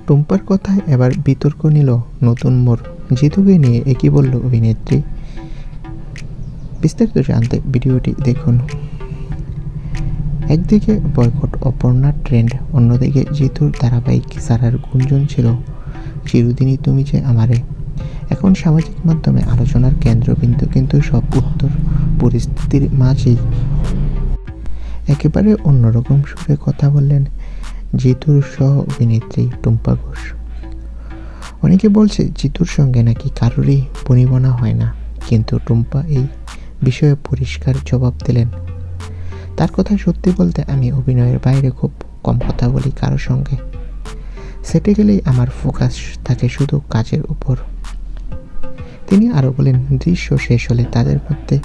টুম্পার কথায় এবার বিতর্ক নিল নতুন মোড়। জিতুকে নিয়ে একই বলল অভিনেত্রী। বিস্তারিত জানতে ভিডিওটি দেখুন। একদিকে বয়কট অপর্ণার ট্রেন্ড, অন্যদিকে জিতুর ধারাবাহিক ছাড়ার গুঞ্জন ছিল চিরদিনই তুমি যে আমারে। এখন সামাজিক মাধ্যমে আলোচনার কেন্দ্রবিন্দু, কিন্তু সব উত্তর পরিস্থিতির মাঝেই একেবারে অন্যরকম সুরে কথা বললেন জিতুর সহ অভিনেত্রী টুম্পা ঘোষ। অনেকে বলছে জিতুর সঙ্গে নাকি কারোরই বনিবনা হয় না, কিন্তু টুম্পা এই বিষয়ে পরিষ্কার জবাব দিলেন। তার কথা সত্যি বলতে আমি অভিনয়ের বাইরে খুব কম কথা বলি কারোর সঙ্গে। সেটে গেলেই আমার ফোকাস থাকে শুধু কাজের উপর। তিনি আরও বলেন, দৃশ্য শেষ হলে তাদের মধ্যে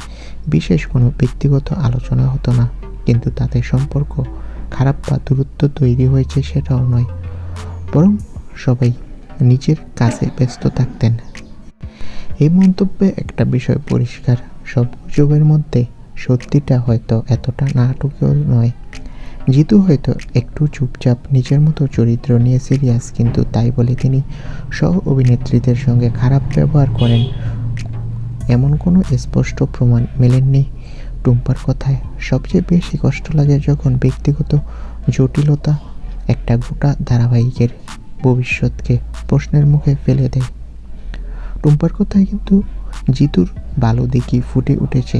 বিশেষ কোনো ব্যক্তিগত আলোচনা হতো না, কিন্তু তাদের সম্পর্ক খারাপ বা দূরত্ব তৈরি হয়েছে সেটাও নয়, বরং সবাই নিজের কাজে ব্যস্ত থাকতেন। এই মন্তব্যে একটা বিষয় পরিষ্কার, সব গুজবের মধ্যে সত্যিটা হয়তো এতটা নাটকীয় নয়। জিতু হয়তো একটু চুপচাপ, নিজের মতো চরিত্র নিয়ে সিরিয়াস, কিন্তু তাই বলে তিনি সহ অভিনেত্রীদের সঙ্গে খারাপ ব্যবহার করেন এমন কোনো স্পষ্ট প্রমাণ মেলেননি টুম্পার কথায়। সবচেয়ে বেশি কষ্ট লাগে যখন ব্যক্তিগত জটিলতা একটা গোটা ধারাবাহিকের ভবিষ্যৎকে প্রশ্নের মুখে ফেলে দেয়। টুম্পার কথায় কিন্তু জিতুর ভালো দিকই ফুটে উঠেছে।